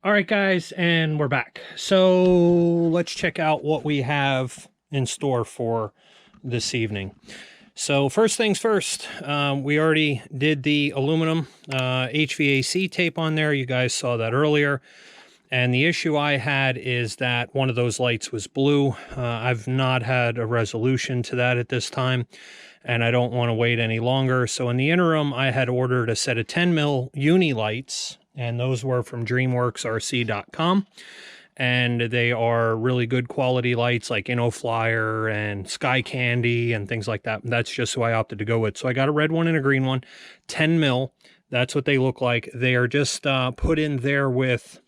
All right, guys, and we're back. So let's check out what we have in store for this evening. So first things first, we already did the aluminum HVAC tape on there. You guys saw that earlier. And the issue I had is that one of those lights was blue. I've not had a resolution to that at this time, and I don't want to wait any longer. So in the interim, I had ordered a set of 10 mil uni lights, and those were from DreamWorksRC.com. And they are really good quality lights like InnoFlyer and Sky Candy and things like that. That's just who I opted to go with. So I got a red one and a green one, 10 mil. That's what they look like. They are just put in there with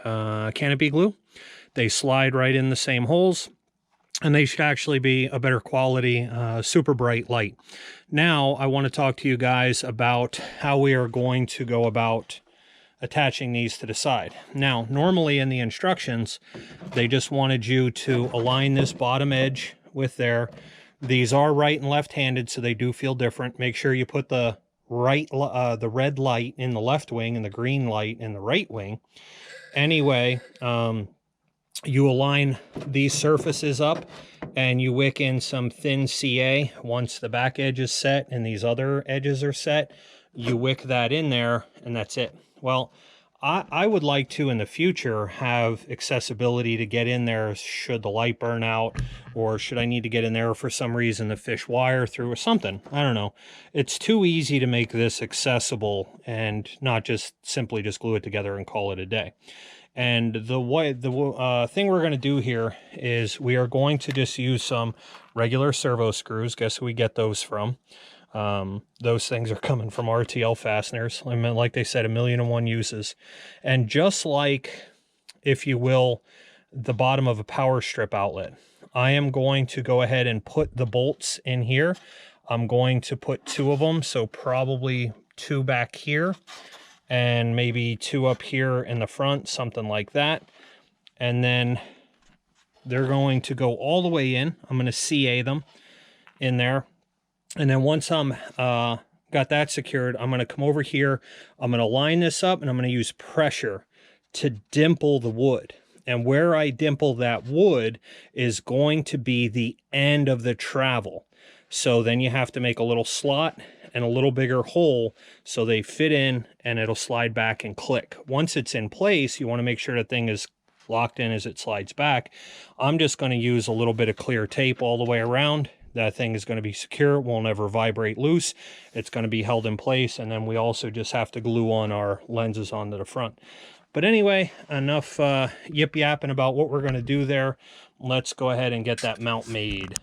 canopy glue. They slide right in the same holes, and they should actually be a better quality, super bright light. Now, I want to talk to you guys about how we are going to go about attaching these to the side. Now, normally in the instructions, they just wanted you to align this bottom edge with there. These are right and left-handed, so they do feel different. Make sure you put the the red light in the left wing and the green light in the right wing. Anyway, you align these surfaces up and you wick in some thin CA. Once the back edge is set and these other edges are set, you wick that in there and that's it. Well, I would like to in the future have accessibility to get in there should the light burn out, or should I need to get in there for some reason to fish wire through or something. I don't know. It's too easy to make this accessible and not just simply just glue it together and call it a day. And the thing we're going to do here is we are going to just use some regular servo screws. Guess who we get those from? Those things are coming from RTL Fasteners. I mean, like they said, 1,000,001 uses. And just like, if you will, the bottom of a power strip outlet, I am going to go ahead and put the bolts in here. I'm going to put 2 of them, so probably 2 back here and maybe 2 up here in the front, something like that. And then they're going to go all the way in. I'm going to CA them in there. And then once I'm got that secured, I'm going to come over here. I'm going to line this up and I'm going to use pressure to dimple the wood. And where I dimple that wood is going to be the end of the travel. So then you have to make a little slot and a little bigger hole so they fit in and it'll slide back and click. Once it's in place, you want to make sure that thing is locked in as it slides back. I'm just going to use a little bit of clear tape all the way around. That thing is going to be secure. It won't ever vibrate loose. It's going to be held in place. And then we also just have to glue on our lenses onto the front. But anyway, enough yip-yapping about what we're going to do there. Let's go ahead and get that mount made.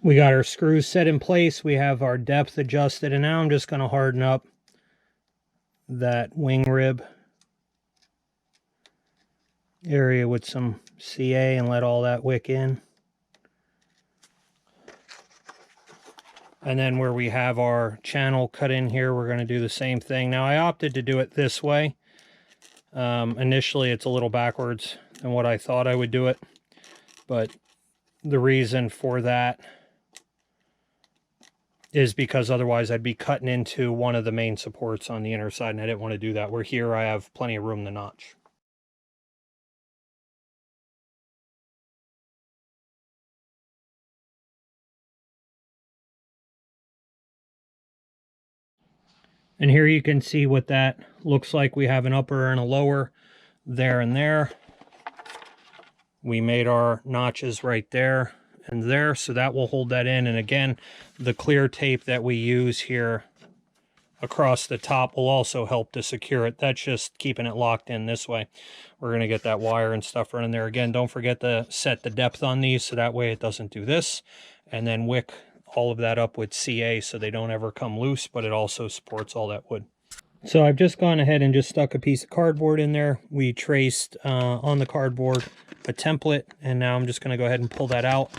We got our screws set in place. We have our depth adjusted, and now I'm just going to harden up that wing rib area with some CA and let all that wick in. And then where we have our channel cut in here, we're going to do the same thing. Now I opted to do it this way. Initially it's a little backwards than what I thought I would do it, but the reason for that is because otherwise I'd be cutting into one of the main supports on the inner side, and I didn't want to do that. Where here I have plenty of room to notch. And here you can see what that looks like. We have an upper and a lower there and there. We made our notches right there and there, so that will hold that in. And again, the clear tape that we use here across the top will also help to secure it. That's just keeping it locked in this way. We're going to get that wire and stuff running there. Again, don't forget to set the depth on these so that way it doesn't do this. And then wick all of that up with CA so they don't ever come loose, but it also supports all that wood. So I've just gone ahead and just stuck a piece of cardboard in there. We traced on the cardboard a template, and now I'm just going to go ahead and pull that out.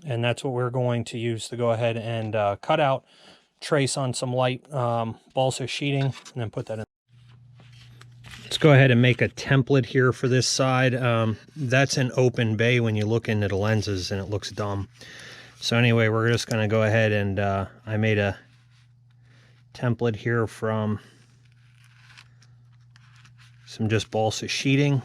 And that's what we're going to use to go ahead and cut out, trace on some light balsa sheeting, and then put that in. Let's go ahead and make a template here for this side. That's an open bay when you look into the lenses and it looks dumb. So anyway, we're just going to go ahead and I made a template here from some just balsa sheeting.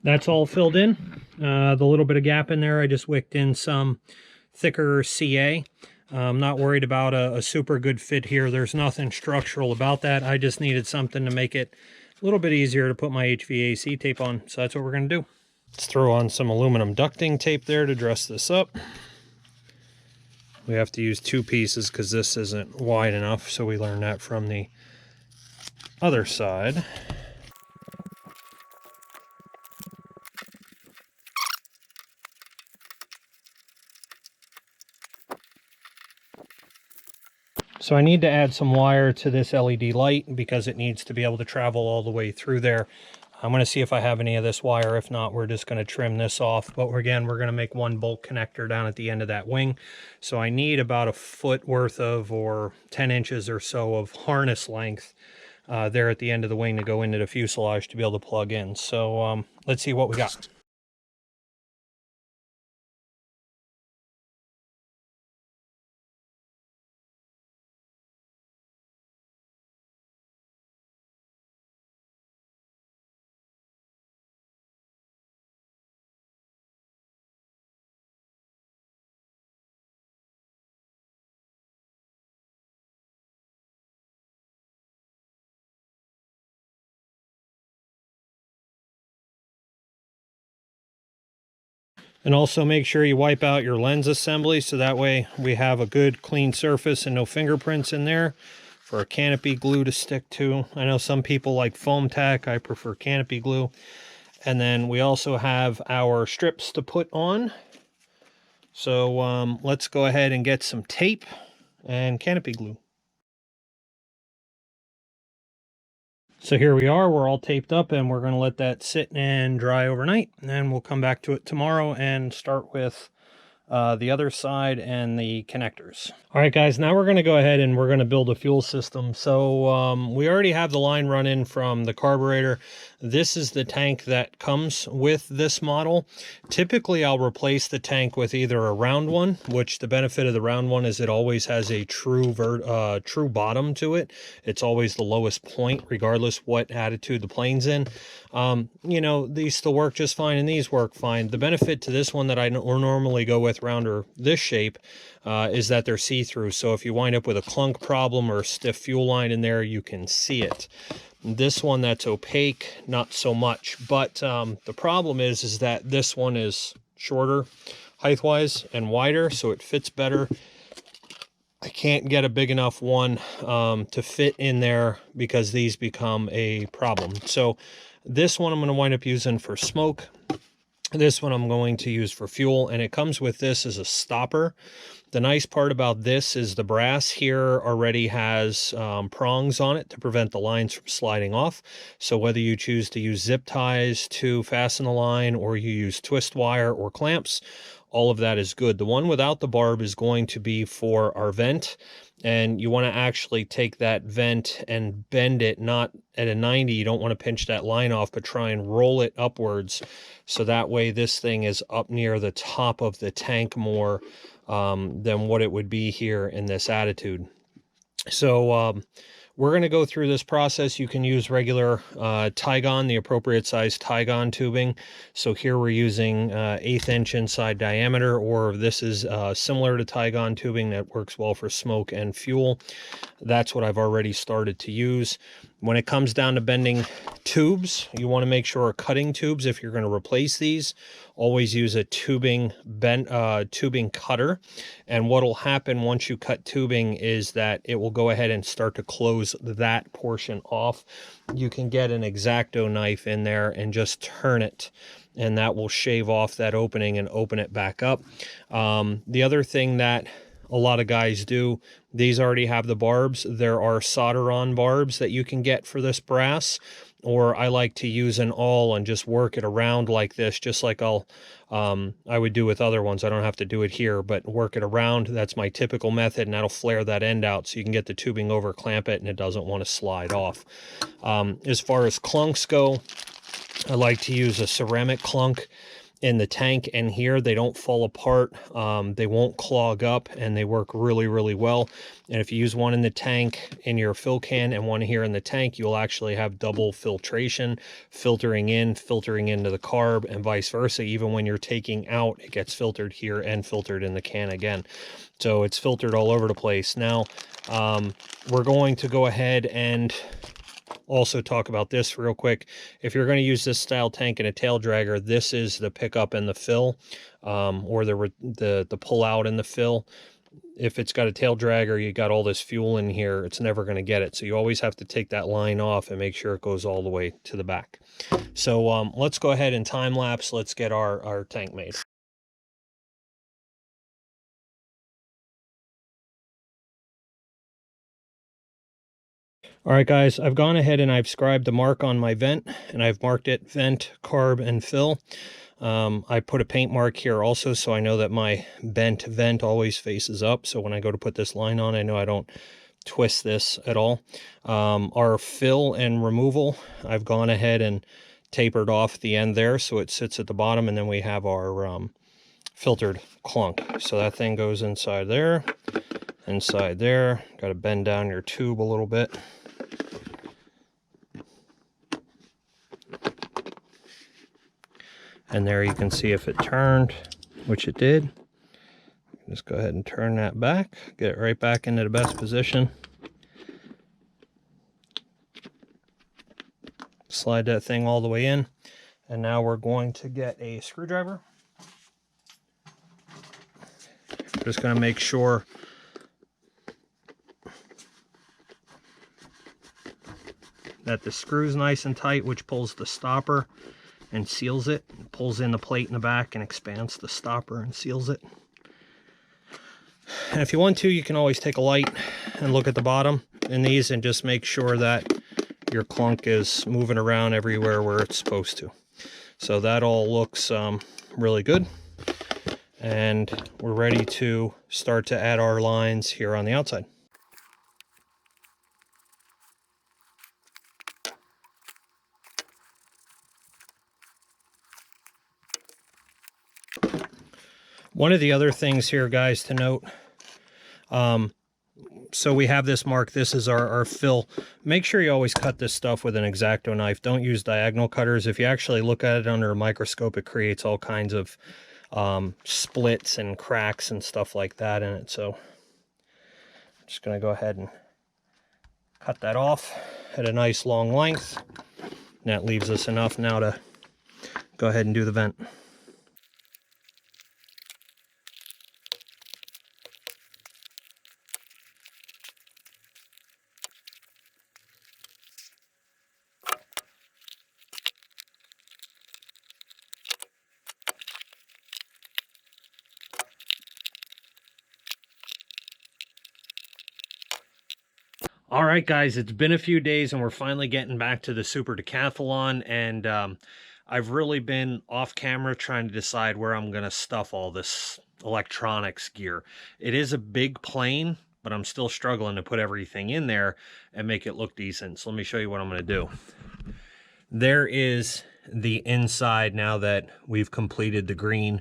That's all filled in. The little bit of gap in there, I just wicked in some thicker CA. I'm not worried about a super good fit here. There's nothing structural about that. I just needed something to make it a little bit easier to put my HVAC tape on. So that's what we're going to do. Let's throw on some aluminum ducting tape there to dress this up. We have to use 2 pieces because this isn't wide enough. So we learned that from the other side. So I need to add some wire to this LED light because it needs to be able to travel all the way through there. I'm going to see if I have any of this wire. If not, we're just going to trim this off. But again, we're going to make one bolt connector down at the end of that wing. So I need about a foot worth of, or 10 inches or so of harness length there at the end of the wing to go into the fuselage to be able to plug in. So let's see what we got. And also make sure you wipe out your lens assembly so that way we have a good clean surface and no fingerprints in there for a canopy glue to stick to. I know some people like foam tack. I prefer canopy glue. And then we also have our strips to put on. So let's go ahead and get some tape and canopy glue. So here we are, we're all taped up and we're going to let that sit and dry overnight. And then we'll come back to it tomorrow and start with the other side and the connectors. All right, guys, now we're going to go ahead and we're going to build a fuel system. So we already have the line run in from the carburetor. This is the tank that comes with this model. Typically, I'll replace the tank with either a round one, which the benefit of the round one is it always has a true bottom to it. It's always the lowest point, regardless what attitude the plane's in. You know, these still work just fine and these work fine. The benefit to this one that I normally go with rounder this shape is that they're see-through. So if you wind up with a clunk problem or a stiff fuel line in there, you can see it. This one that's opaque, not so much. But the problem is that this one is shorter height-wise and wider, so it fits better. I can't get a big enough one to fit in there because these become a problem. So this one I'm going to wind up using for smoke. This one I'm going to use for fuel, and it comes with this as a stopper. The nice part about this is the brass here already has prongs on it to prevent the lines from sliding off. So whether you choose to use zip ties to fasten the line or you use twist wire or clamps, all of that is good. The one without the barb is going to be for our vent, and you want to actually take that vent and bend it, not at a 90. You don't want to pinch that line off, but try and roll it upwards. So that way this thing is up near the top of the tank more than what it would be here in this attitude. So we're going to go through this process. You can use regular Tygon, the appropriate size Tygon tubing. So here we're using 1/8 inch inside diameter, or this is similar to Tygon tubing that works well for smoke and fuel. That's what I've already started to use. When it comes down to bending tubes, you want to make sure cutting tubes, if you're going to replace these, always use a tubing cutter. And what will happen once you cut tubing is that it will go ahead and start to close that portion off. You can get an X-Acto knife in there and just turn it and that will shave off that opening and open it back up. The other thing that a lot of guys do, these already have the barbs. There are solder-on barbs that you can get for this brass, or I like to use an awl and just work it around like this, just like I would do with other ones. I don't have to do it here, but work it around. That's my typical method, and that'll flare that end out so you can get the tubing over, clamp it, and it doesn't want to slide off. As far as clunks go, I like to use a ceramic clunk in the tank and here. They don't fall apart, they won't clog up, and they work really well. And if you use one in the tank in your fill can and one here in the tank, you'll actually have double filtration, filtering into the carb, and vice versa. Even when you're taking out, it gets filtered here and filtered in the can again, so it's filtered all over the place. Now we're going to go ahead and also talk about this real quick. If you're going to use this style tank in a tail dragger, this is the pickup and the fill, or the pull out and the fill. If it's got a tail dragger, you got all this fuel in here, it's never going to get it. So you always have to take that line off and make sure it goes all the way to the back. So let's go ahead and time lapse. Let's get our tank made. All right, guys, I've gone ahead and I've scribed the mark on my vent, and I've marked it vent, carb, and fill. I put a paint mark here also, so I know that my bent vent always faces up. So when I go to put this line on, I know I don't twist this at all. Our fill and removal, I've gone ahead and tapered off the end there so it sits at the bottom, and then we have our filtered clunk. So that thing goes inside there. Got to bend down your tube a little bit. And there you can see if it turned, which it did. Just go ahead and turn that back, get it right back into the best position. Slide that thing all the way in. And now we're going to get a screwdriver. Just going to make sure that the screw's nice and tight, which pulls the stopper and seals it. It pulls in the plate in the back and expands the stopper and seals it. And if you want to, you can always take a light and look at the bottom in these and just make sure that your clunk is moving around everywhere where it's supposed to. So that all looks really good. And we're ready to start to add our lines here on the outside. One of the other things here, guys, to note, so we have this mark. This is our fill. Make sure you always cut this stuff with an X-Acto knife. Don't use diagonal cutters. If you actually look at it under a microscope, it creates all kinds of splits and cracks and stuff like that in it. So I'm just going to go ahead and cut that off at a nice long length. And that leaves us enough now to go ahead and do the vent. All right, guys, it's been a few days and we're finally getting back to the Super Decathlon, and I've really been off camera trying to decide where I'm going to stuff all this electronics gear. It is a big plane, but I'm still struggling to put everything in there and make it look decent. So let me show you what I'm going to do. There is the inside now that we've completed the green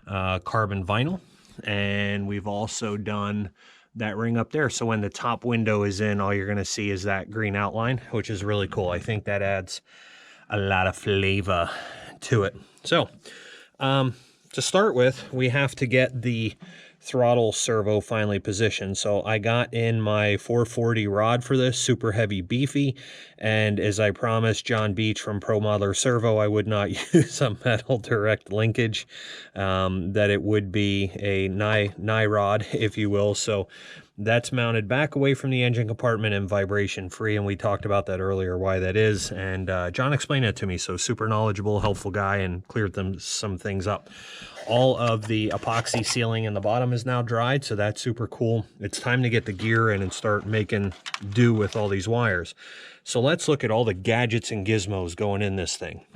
carbon vinyl, and we've also done that ring up there. So when the top window is in, all you're going to see is that green outline, which is really cool. I think that adds a lot of flavor to it. So to start with, we have to get the throttle servo finally positioned. So I got in my 440 rod for this, super heavy, beefy, and as I promised John Beach from Pro Modeler Servo, I would not use a metal direct linkage, that it would be a nye rod, if you will. So That's mounted back away from the engine compartment and vibration free, and we talked about that earlier, why that is, and John explained it to me, so super knowledgeable, helpful guy, and cleared some things up. All of the epoxy sealing in the bottom is now dried, so that's super cool. It's time to get the gear in and start making do with all these wires. So let's look at all the gadgets and gizmos going in this thing.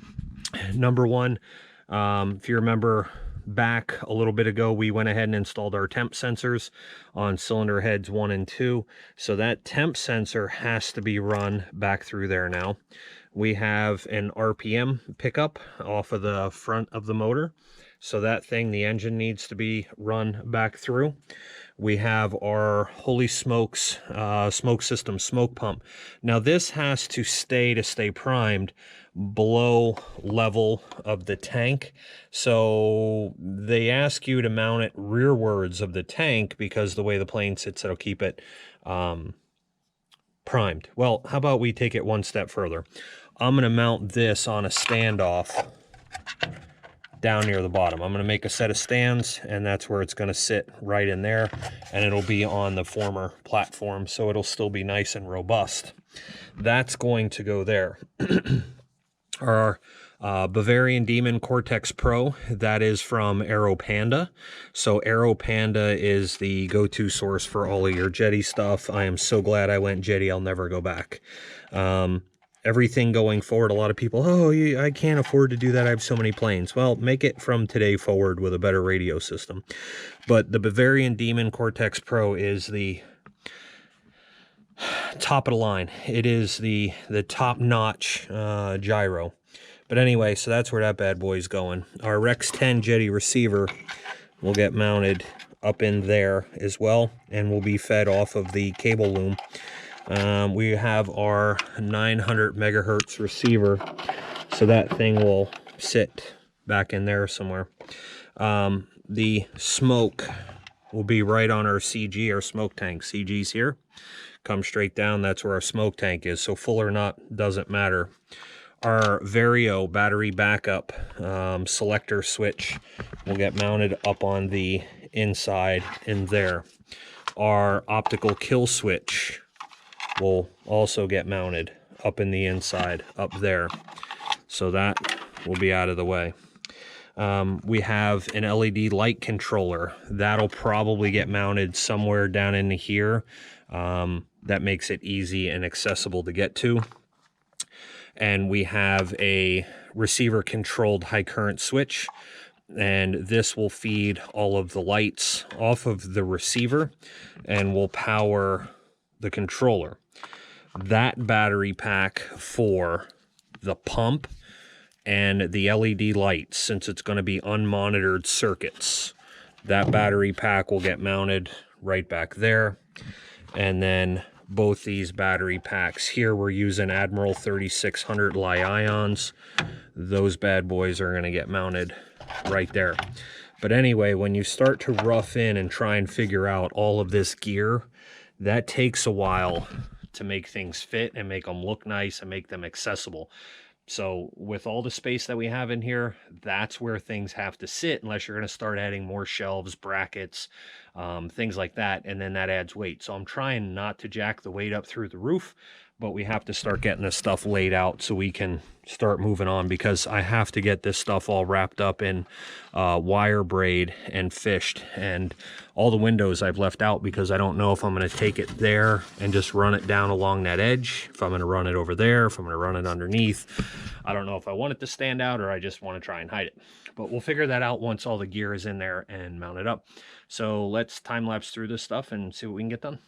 Number one, if you remember back a little bit ago, we went ahead and installed our temp sensors on cylinder heads 1 and 2. So that temp sensor has to be run back through there now. We have an RPM pickup off of the front of the motor. So that thing, the engine needs to be run back through. We have our Holy Smokes smoke system smoke pump. Now this has to stay primed below level of the tank. So they ask you to mount it rearwards of the tank because the way the plane sits, it'll keep it primed. Well, how about we take it one step further? I'm going to mount this on a standoff down near the bottom. I'm going to make a set of stands, and that's where it's going to sit, right in there, and it'll be on the former platform, so it'll still be nice and robust. That's going to go there. Our Bavarian Demon Cortex Pro, that is from AeroPanda. So AeroPanda is the go-to source for all of your Jeti stuff. I am so glad I went Jeti. I'll never go back. Everything going forward, a lot of people, oh, I can't afford to do that. I have so many planes. Well, make it from today forward with a better radio system. But the Bavarian Demon Cortex Pro is the top of the line. It is the top-notch gyro. But anyway, so that's where that bad boy's going. Our Rex 10 Jeti receiver will get mounted up in there as well, and will be fed off of the cable loom. We have our 900 megahertz receiver, so that thing will sit back in there somewhere. The smoke will be right on our CG, our smoke tank. CG's here. Come straight down, that's where our smoke tank is, so full or not, doesn't matter. Our Vario battery backup selector switch will get mounted up on the inside in there. Our optical kill switch will also get mounted up in the inside up there, so that will be out of the way. We have an LED light controller that'll probably get mounted somewhere down in here. That makes it easy and accessible to get to. And we have a receiver controlled high current switch, and this will feed all of the lights off of the receiver and will power the controller. That battery pack for the pump and the LED lights, since it's going to be unmonitored circuits, that battery pack will get mounted right back there. And then both these battery packs here, we're using Admiral 3600 Li-ions. Those bad boys are going to get mounted right there. But anyway, when you start to rough in and try and figure out all of this gear, that takes a while to make things fit and make them look nice and make them accessible. So with all the space that we have in here, that's where things have to sit, unless you're going to start adding more shelves, brackets, things like that, and then that adds weight. So I'm trying not to jack the weight up through the roof, but we have to start getting this stuff laid out so we can start moving on, because I have to get this stuff all wrapped up in wire braid and fished, and all the windows I've left out because I don't know if I'm going to take it there and just run it down along that edge, if I'm going to run it over there, if I'm going to run it underneath. I don't know if I want it to stand out or I just want to try and hide it, but we'll figure that out once all the gear is in there and mounted up. So let's time lapse through this stuff and see what we can get done.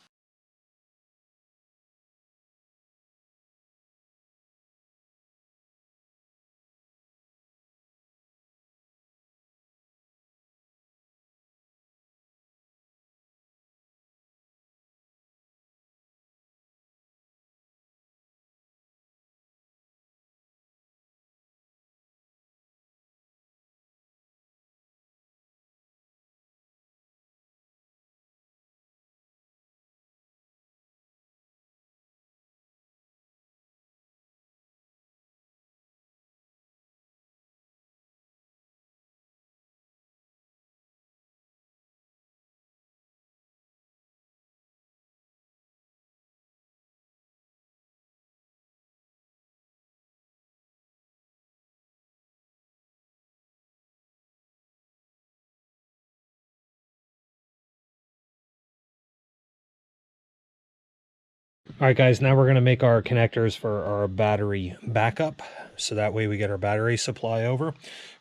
All right, guys, now we're going to make our connectors for our battery backup. So that way we get our battery supply over.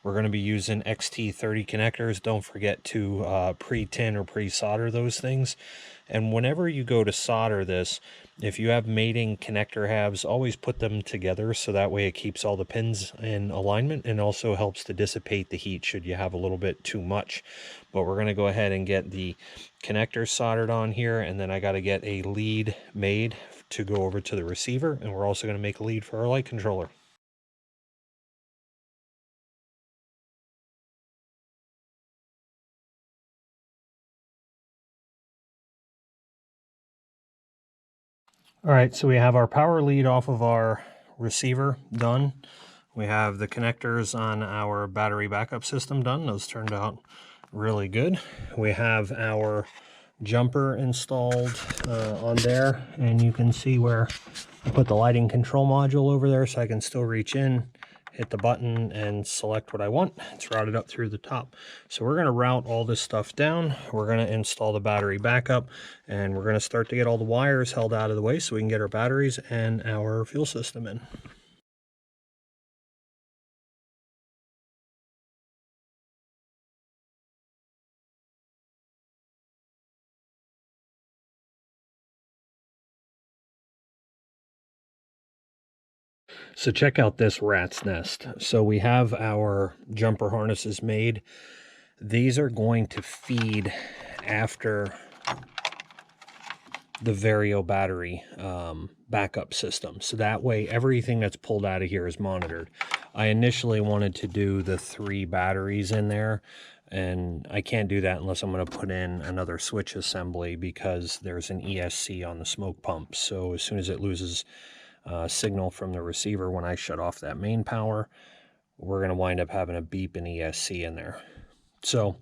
We're going to be using XT30 connectors. Don't forget to pre-tin or pre-solder those things. And whenever you go to solder this, if you have mating connector halves, always put them together so that way it keeps all the pins in alignment and also helps to dissipate the heat should you have a little bit too much. But we're going to go ahead and get the connectors soldered on here, and then I got to get a lead made to go over to the receiver, and we're also going to make a lead for our light controller. All right, so we have our power lead off of our receiver done. We have the connectors on our battery backup system done. Those turned out really good. We have our jumper installed on there, and you can see where I put the lighting control module over there so I can still reach in, hit the button, and select what I want. It's routed up through the top. So we're going to route all this stuff down. We're going to install the battery backup, and we're going to start to get all the wires held out of the way so we can get our batteries and our fuel system in. So check out this rat's nest. So we have our jumper harnesses made. These are going to feed after the Vario battery backup system. So that way everything that's pulled out of here is monitored. I initially wanted to do the 3 batteries in there, and I can't do that unless I'm going to put in another switch assembly because there's an ESC on the smoke pump. So as soon as it loses signal from the receiver when I shut off that main power, we're going to wind up having a beep and ESC in there. So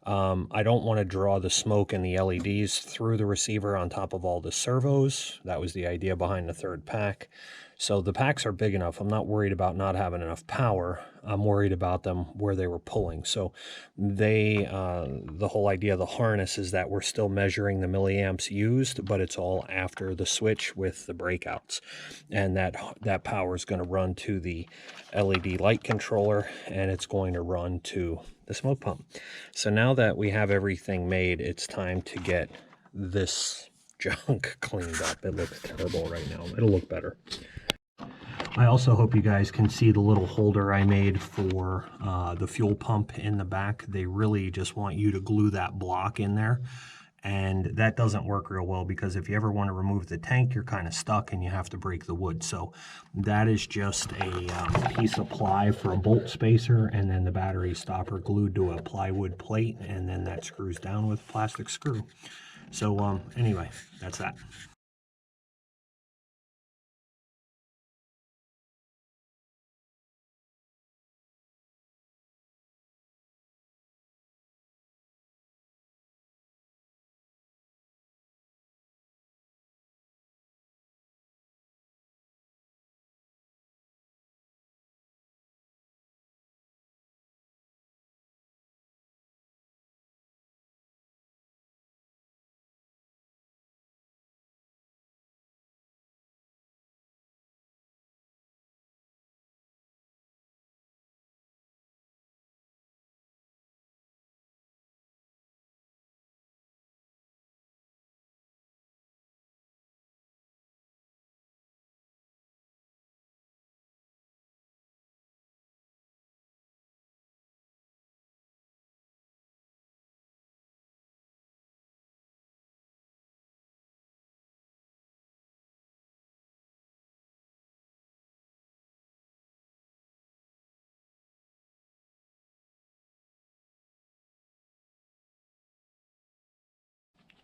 I don't want to draw the smoke and the LEDs through the receiver on top of all the servos. That was the idea behind the 3rd pack. So the packs are big enough. I'm not worried about not having enough power. I'm worried about them where they were pulling. So the whole idea of the harness is that we're still measuring the milliamps used, but it's all after the switch with the breakouts. And that power is going to run to the LED light controller, and it's going to run to the smoke pump. So now that we have everything made, it's time to get this junk cleaned up. It looks terrible right now. It'll look better. I also hope you guys can see the little holder I made for the fuel pump in the back. They really just want you to glue that block in there, and that doesn't work real well because if you ever want to remove the tank, you're kind of stuck and you have to break the wood. So that is just a piece of ply for a bolt spacer, and then the battery stopper glued to a plywood plate, and then that screws down with a plastic screw. So anyway, that's that.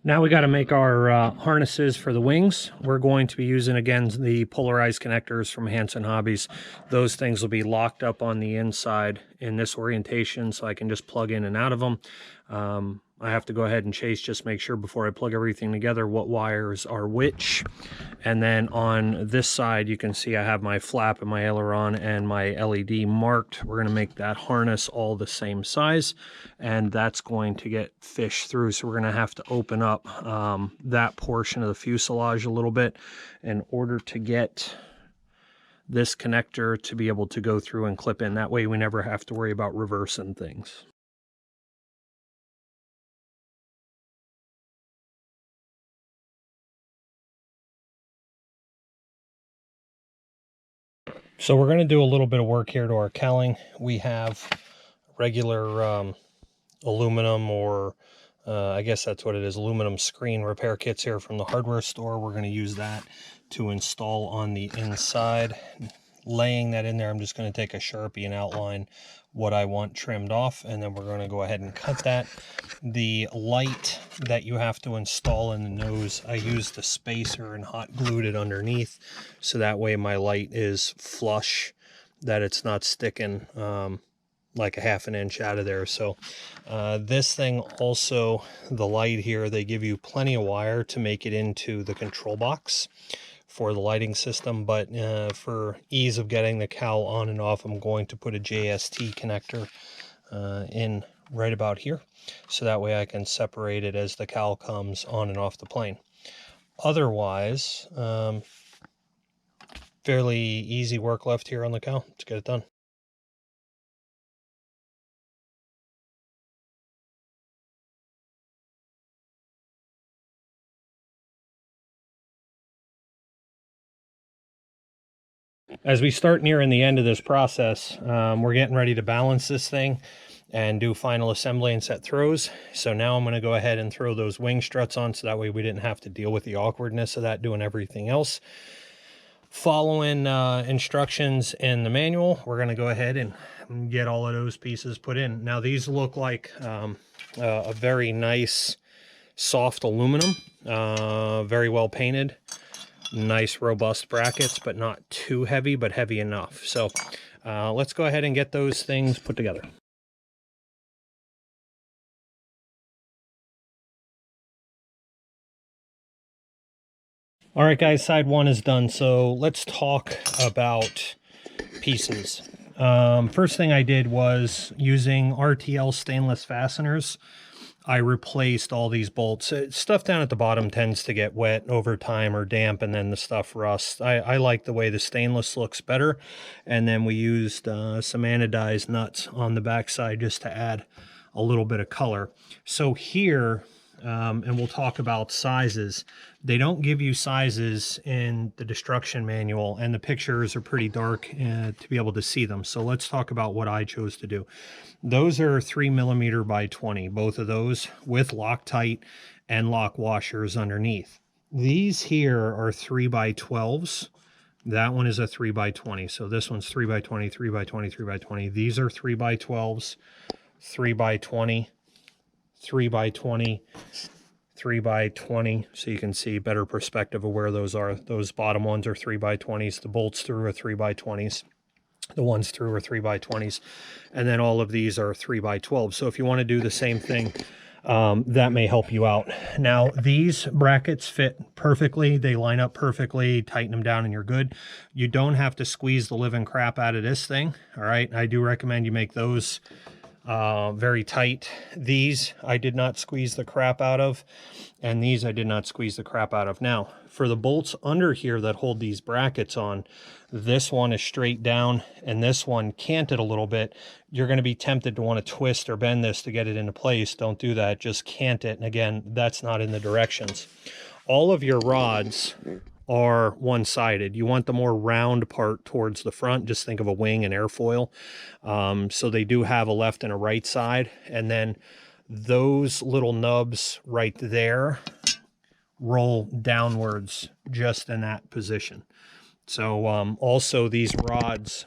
Now we got to make our harnesses for the wings. We're going to be using, again, the polarized connectors from Hanson Hobbies. Those things will be locked up on the inside in this orientation, so I can just plug in and out of them. I have to go ahead and chase, just make sure before I plug everything together what wires are which. And then on this side, you can see I have my flap and my aileron and my LED marked. We're going to make that harness all the same size, and that's going to get fished through. So we're going to have to open up that portion of the fuselage a little bit in order to get this connector to be able to go through and clip in. That way we never have to worry about reversing things. So we're going to do a little bit of work here to our cowling. We have regular aluminum, or I guess that's what it is, aluminum screen repair kits here from the hardware store. We're going to use that to install on the inside. Laying that in there, I'm just going to take a Sharpie and outline what I want trimmed off, and then we're going to go ahead and cut that. The light that you have to install in the nose, I used a spacer and hot glued it underneath, so that way my light is flush, that it's not sticking like a ½ inch out of there. So this thing also, the light here, they give you plenty of wire to make it into the control box for the lighting system, but for ease of getting the cowl on and off, I'm going to put a JST connector in right about here, so that way I can separate it as the cowl comes on and off the plane. Otherwise, fairly easy work left here on the cowl. Let's get it done. As we start nearing the end of this process, we're getting ready to balance this thing and do final assembly and set throws. So now I'm going to go ahead and throw those wing struts on, so that way we didn't have to deal with the awkwardness of that doing everything else. Following instructions in the manual, we're going to go ahead and get all of those pieces put in. Now these look like a very nice soft aluminum, very well painted. Nice robust brackets, but not too heavy, but heavy enough. So let's go ahead and get those things put together. All right, guys, side one is done. So let's talk about pieces. First thing I did was, using RTL stainless fasteners, I replaced all these bolts. Stuff down at the bottom tends to get wet over time or damp, and then the stuff rusts. I like the way the stainless looks better. And then we used some anodized nuts on the backside just to add a little bit of color. So here, and we'll talk about sizes. They don't give you sizes in the destruction manual, and the pictures are pretty dark to be able to see them. So let's talk about what I chose to do. Those are 3mm by 20, both of those with Loctite and lock washers underneath. These here are 3x12s. That one is a 3x20. So this one's 3x20, 3x20, 3x20. These are 3x12s, 3x20, 3x20, 3x20. So you can see better perspective of where those are. Those bottom ones are 3x20s. The bolts through are 3x20s. The ones through are 3x20s, and then all of these are 3x12. So if you want to do the same thing, that may help you out. Now, these brackets fit perfectly. They line up perfectly. Tighten them down and you're good. You don't have to squeeze the living crap out of this thing. All right. I do recommend you make those very tight. These I did not squeeze the crap out of, and these I did not squeeze the crap out of. Now, for the bolts under here that hold these brackets on, this one is straight down and this one canted a little bit. You're going to be tempted to want to twist or bend this to get it into place. Don't do that. Just cant it. And again, that's not in the directions. All of your rods are one-sided. You want the more round part towards the front. Just think of a wing and airfoil. So they do have a left and a right side. And then those little nubs right there roll downwards just in that position. So also these rods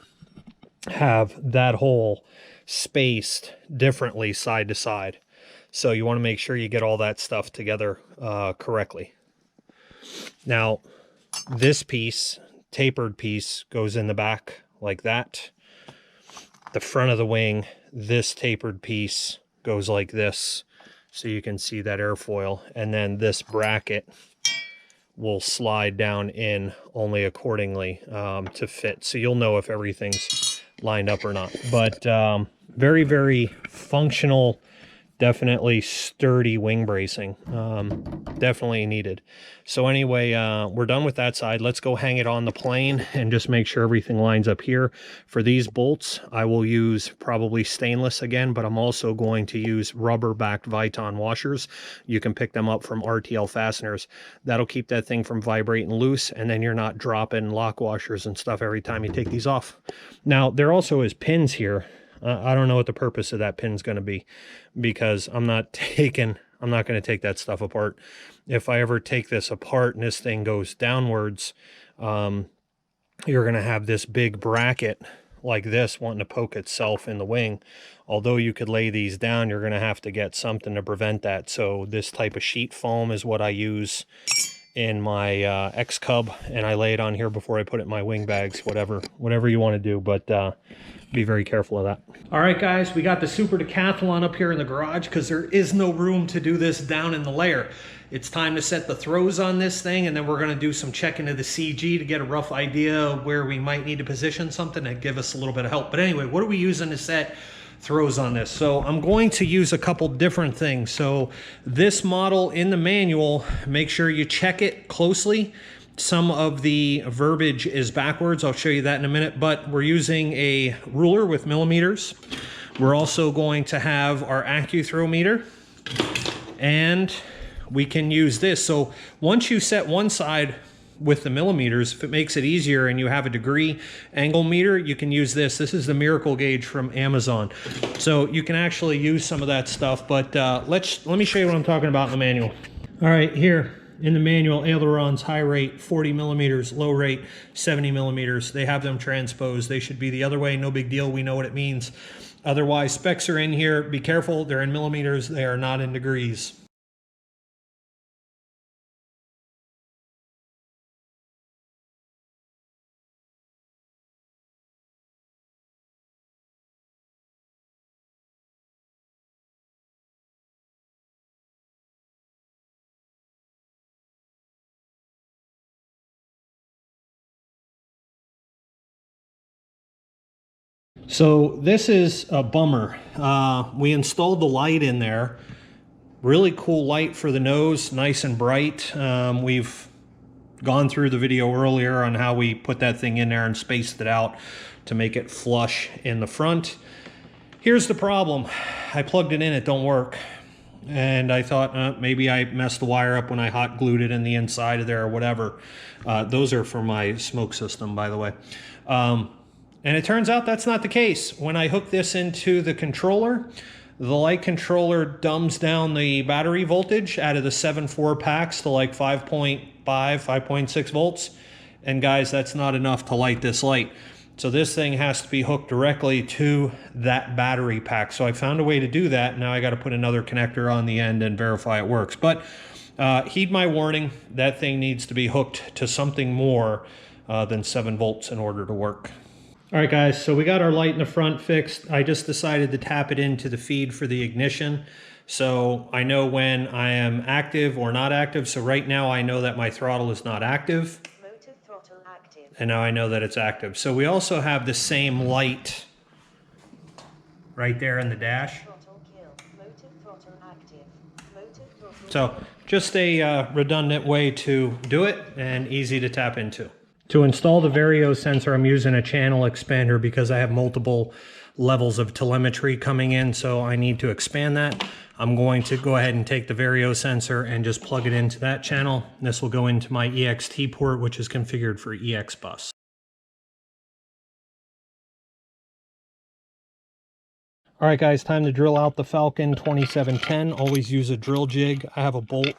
have that hole spaced differently side to side. So you want to make sure you get all that stuff together correctly. Now, this piece, tapered piece, goes in the back like that. The front of the wing, this tapered piece goes like this. so you can see that airfoil, and then this bracket will slide down in only accordingly to fit, so you'll know if everything's lined up or not. But very, very functional, definitely sturdy wing bracing, definitely needed. So anyway, we're done with that side. Let's go hang it on the plane and just make sure everything lines up here. For these bolts, I will use probably stainless again, but I'm also going to use rubber backed Viton washers. You can pick them up from RTL Fasteners. That'll keep that thing from vibrating loose, and then you're not dropping lock washers and stuff every time you take these off. Now, there also is pins here. I don't know what the purpose of that pin's going to be, because I'm not going to take that stuff apart. If I ever take this apart and this thing goes downwards, you're going to have this big bracket like this wanting to poke itself in the wing. Although you could lay these down, you're going to have to get something to prevent that. So this type of sheet foam is what I use in my X-Cub, and I lay it on here before I put it in my wing bags, whatever you want to do, but be very careful of that. All right, guys, we got the Super Decathlon up here in the garage because there is no room to do this down in the layer. It's time to set the throws on this thing, and then we're going to do some checking of the CG to get a rough idea of where we might need to position something and give us a little bit of help. But anyway, what are we using to set throws on this? So I'm going to use a couple different things. So this model in the manual, make sure you check it closely. Some of the verbiage is backwards. I'll show you that in a minute, but we're using a ruler with millimeters. We're also going to have our AccuThrow meter, and we can use this. So once you set one side with the millimeters, if it makes it easier and you have a degree angle meter, you can use this. This is the Miracle Gauge from Amazon. So you can actually use some of that stuff, but let me show you what I'm talking about in the manual. All right, here in the manual, ailerons, high rate, 40 millimeters, low rate, 70 millimeters. They have them transposed. They should be the other way, no big deal. We know what it means. Otherwise, specs are in here. Be careful, they're in millimeters, they are not in degrees. So this is a bummer. We installed the light in there. Really cool light for the nose, nice and bright. We've gone through the video earlier on how we put that thing in there and spaced it out to make it flush in the front. Here's the problem. I plugged it in, it don't work. And I thought maybe I messed the wire up when I hot glued it in the inside of there or whatever. Those are for my smoke system, by the way. And it turns out that's not the case. When I hook this into the controller, the light controller dumbs down the battery voltage out of the 7.4 packs to like 5.5, 5.6 volts. And guys, that's not enough to light this light. So this thing has to be hooked directly to that battery pack. So I found a way to do that. Now I got to put another connector on the end and verify it works. But heed my warning, that thing needs to be hooked to something more than 7 volts in order to work. All right, guys, so we got our light in the front fixed. I just decided to tap it into the feed for the ignition. So I know when I am active or not active. So right now I know that my throttle is not active. Motor throttle active. And now I know that it's active. So we also have the same light right there in the dash. Throttle kill. Motor throttle active. Motor throttle So just a redundant way to do it and easy to tap into. To install the Vario sensor, I'm using a channel expander because I have multiple levels of telemetry coming in, so I need to expand that. I'm going to go ahead and take the Vario sensor and just plug it into that channel. This will go into my EXT port, which is configured for EX bus. All right, guys, time to drill out the Falcon 2710. Always use a drill jig. I have a bolt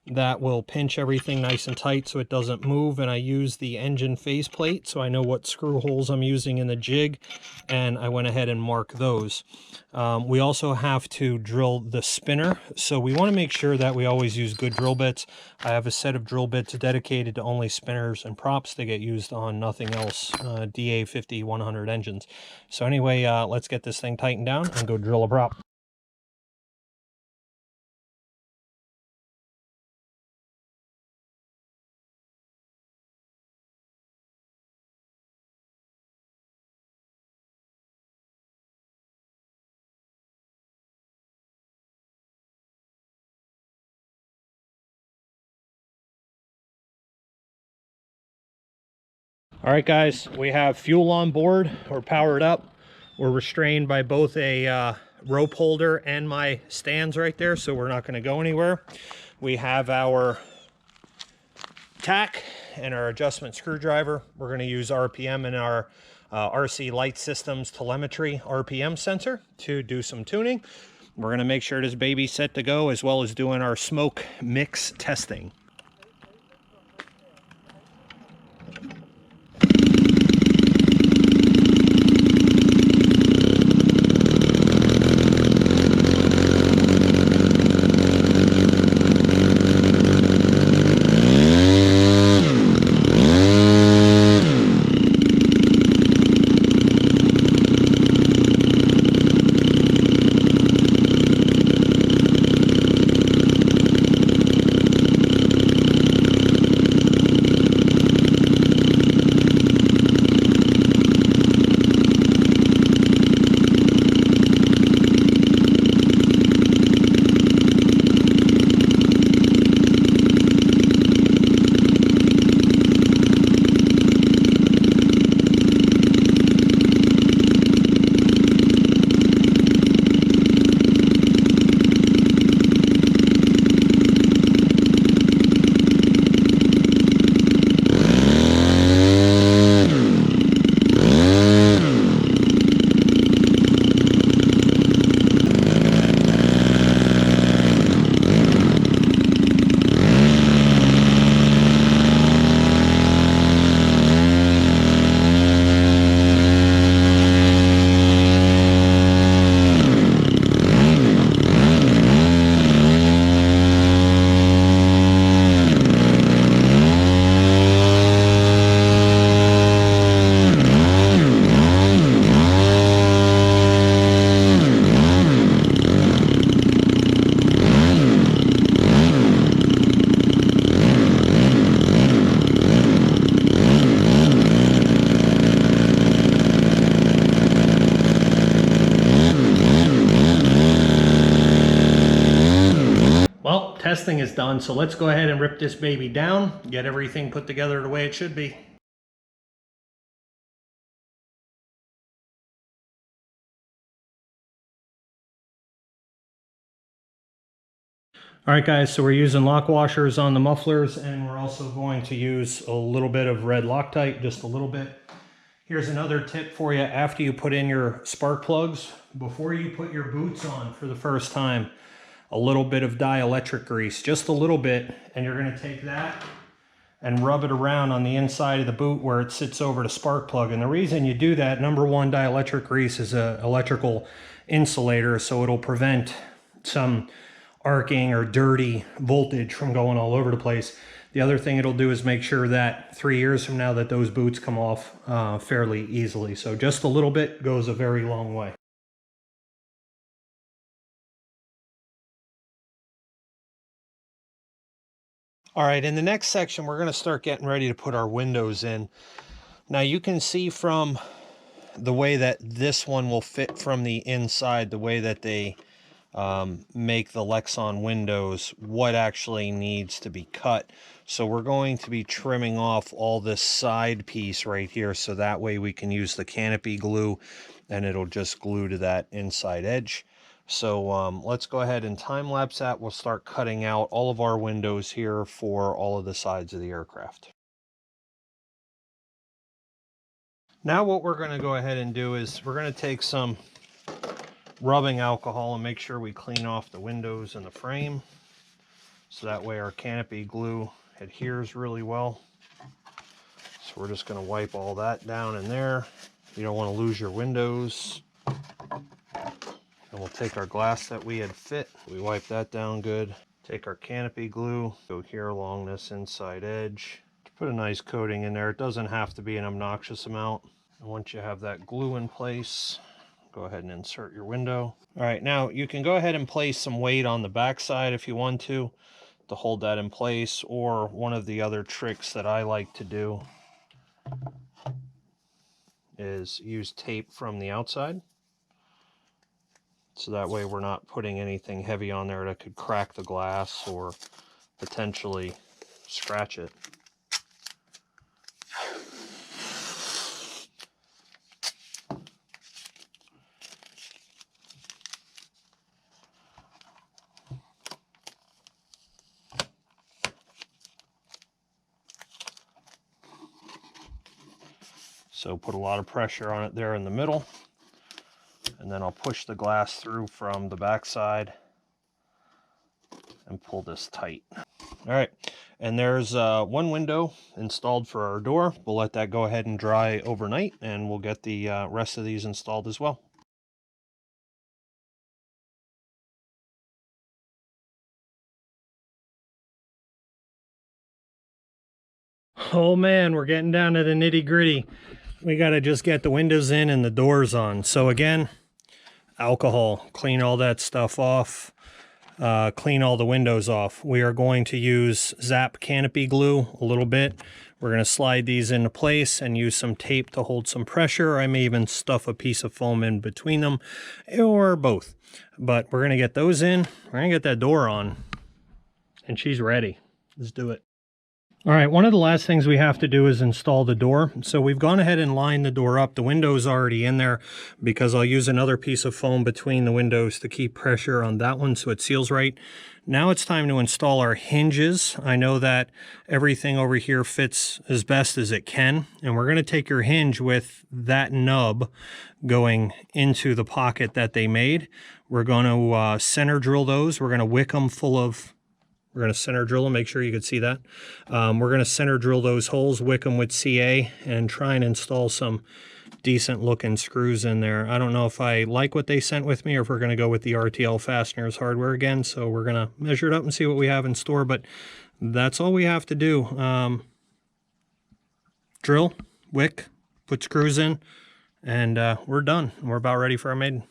that will pinch everything nice and tight so it doesn't move, and I use the engine faceplate so I know what screw holes I'm using in the jig, and I went ahead and marked those. We also have to drill the spinner, so we want to make sure that we always use good drill bits. I have a set of drill bits dedicated to only spinners and props. They get used on nothing else, DA 50-100 engines. So anyway, let's get this thing tightened down and go drill a prop. All right, guys, we have fuel on board. We're powered up. We're restrained by both a rope holder and my stands right there, so we're not going to go anywhere. We have our tack and our adjustment screwdriver. We're going to use RPM and our RC Light Systems telemetry RPM sensor to do some tuning. We're going to make sure this baby's set to go, as well as doing our smoke mix testing. Well, testing is done, so let's go ahead and rip this baby down, get everything put together the way it should be. All right, guys, so we're using lock washers on the mufflers, and we're also going to use a little bit of red Loctite, just a little bit. Here's another tip for you after you put in your spark plugs. Before you put your boots on for the first time, a little bit of dielectric grease, just a little bit, and you're going to take that and rub it around on the inside of the boot where it sits over the spark plug. And the reason you do that, number one, dielectric grease is an electrical insulator, so it'll prevent some arcing or dirty voltage from going all over the place. The other thing it'll do is make sure that 3 years from now that those boots come off fairly easily. So just a little bit goes a very long way. All right, in the next section, we're going to start getting ready to put our windows in. Now you can see from the way that this one will fit from the inside, the way that they make the Lexan windows, what actually needs to be cut. So we're going to be trimming off all this side piece right here, so that way we can use the canopy glue and it'll just glue to that inside edge. So let's go ahead and time lapse that. We'll start cutting out all of our windows here for all of the sides of the aircraft. Now what we're going to go ahead and do is we're going to take some rubbing alcohol and make sure we clean off the windows and the frame, so that way our canopy glue adheres really well. So we're just going to wipe all that down in there. You don't want to lose your windows. And we'll take our glass that we had fit, we wipe that down good. Take our canopy glue, go here along this inside edge. Put a nice coating in there. It doesn't have to be an obnoxious amount. And once you have that glue in place, go ahead and insert your window. All right, now you can go ahead and place some weight on the back side if you want to hold that in place, or one of the other tricks that I like to do is use tape from the outside. So that way we're not putting anything heavy on there that could crack the glass or potentially scratch it. So put a lot of pressure on it there in the middle, and then I'll push the glass through from the back side and pull this tight. All right, and there's one window installed for our door. We'll let that go ahead and dry overnight, and we'll get the rest of these installed as well. Oh man, we're getting down to the nitty-gritty. We got to just get the windows in and the doors on. So again, alcohol, clean all that stuff off, clean all the windows off. We are going to use Zap canopy glue a little bit. We're going to slide these into place and use some tape to hold some pressure. I may even stuff a piece of foam in between them, or both. But we're going to get those in. We're going to get that door on, and she's ready. Let's do it. All right, one of the last things we have to do is install the door. So we've gone ahead and lined the door up. The window's already in there because I'll use another piece of foam between the windows to keep pressure on that one so it seals right. Now it's time to install our hinges. I know that everything over here fits as best as it can, and we're going to take your hinge with that nub going into the pocket that they made. We're going to center drill those. We're going to wick them full of... We're going to center drill them, make sure you can see that. We're going to center drill those holes, wick them with CA, and try and install some decent looking screws in there. I don't know if I like what they sent with me or if we're going to go with the RTL Fasteners Hardware again. So we're going to measure it up and see what we have in store, but that's all we have to do. Drill, wick, put screws in, and we're done. We're about ready for our maiden.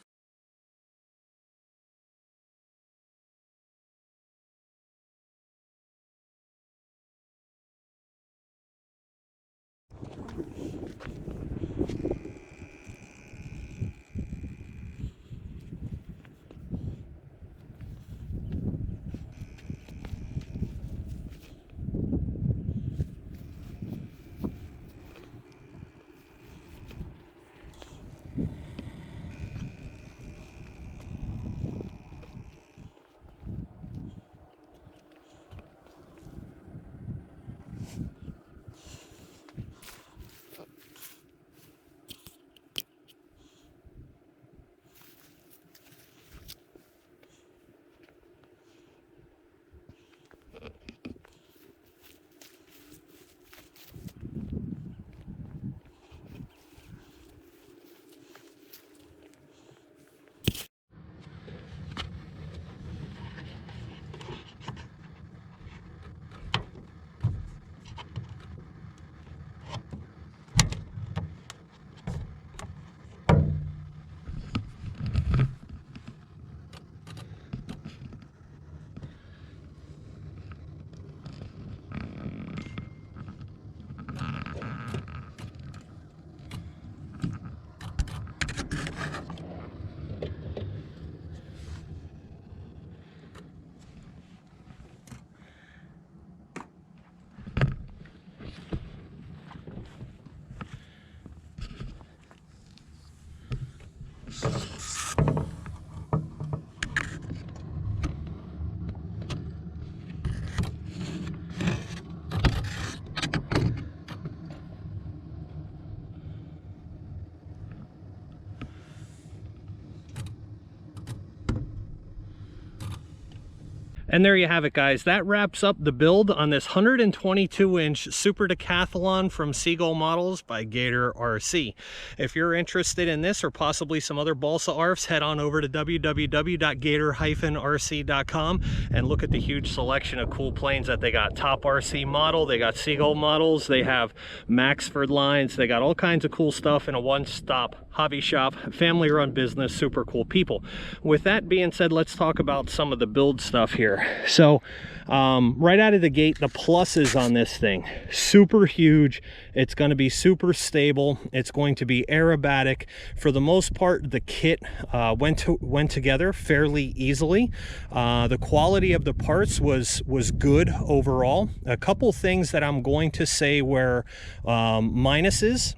And there you have it, guys. That wraps up the build on this 122-inch Super Decathlon from Seagull Models by Gator-Rc. If you're interested in this or possibly some other balsa ARFs, head on over to www.gator-rc.com and look at the huge selection of cool planes that they got. Top RC model, they got Seagull models, they have Maxford lines, they got all kinds of cool stuff in a one-stop hobby shop, family-run business, super cool people. With that being said, let's talk about some of the build stuff here. So right out of the gate, the pluses on this thing: super huge, it's going to be super stable, it's going to be aerobatic. For the most part, the kit went together fairly easily. The quality of the parts was good overall. A couple things that I'm going to say were minuses.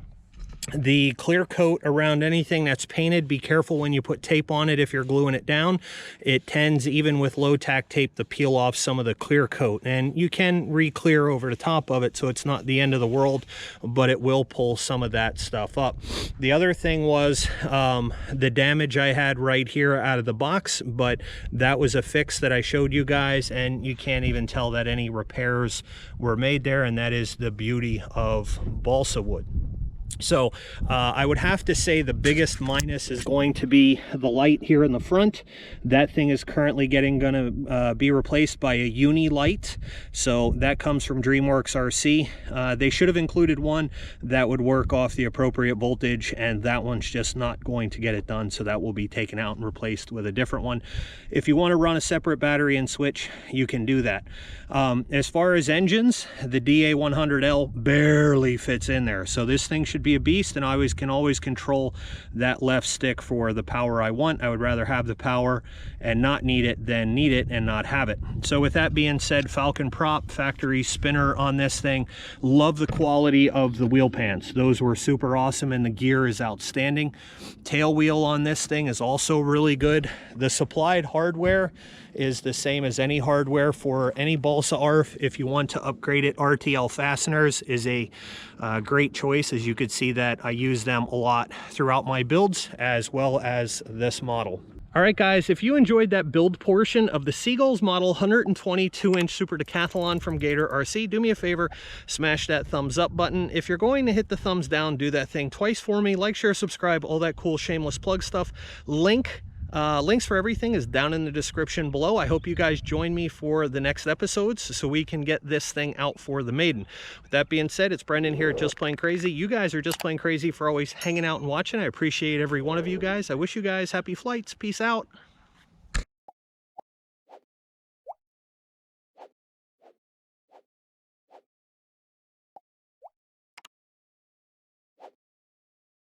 The clear coat around anything that's painted, be careful when you put tape on it if you're gluing it down. It tends, even with low tack tape, to peel off some of the clear coat, and you can re-clear over the top of it, so it's not the end of the world, but it will pull some of that stuff up. The other thing was the damage I had right here out of the box, but that was a fix that I showed you guys, and you can't even tell that any repairs were made there, and that is the beauty of balsa wood. So I would have to say the biggest minus is going to be the light here in the front. That thing is currently gonna be replaced by a uni light. So that comes from DreamWorks RC. They should have included one that would work off the appropriate voltage, and that one's just not going to get it done. So that will be taken out and replaced with a different one. If you want to run a separate battery and switch, you can do that. As far as engines, the DA100L barely fits in there. So this thing should be a beast, and I can always control that left stick for the power I want. I would rather have the power and not need it than need it and not have it. So with that being said, Falcon prop, factory spinner on this thing. Love the quality of the wheel pans. Those were super awesome, and the gear is outstanding. Tail wheel on this thing is also really good. The supplied hardware is the same as any hardware for any balsa ARF. If you want to upgrade it, RTL Fasteners is a great choice. As you could see that I use them a lot throughout my builds, as well as this model. All right, guys, if you enjoyed that build portion of the Seagull's model 122-inch Super Decathlon from Gator-Rc, do me a favor, smash that thumbs up button. If you're going to hit the thumbs down, do that thing twice for me. Like, share, subscribe, all that cool shameless plug stuff. Links for everything is down in the description below. I hope you guys join me for the next episodes so we can get this thing out for the maiden. With that being said, it's Brendan here at Just Plain Crazy. You guys are just plain crazy for always hanging out and watching. I appreciate every one of you guys. I wish you guys happy flights. Peace out.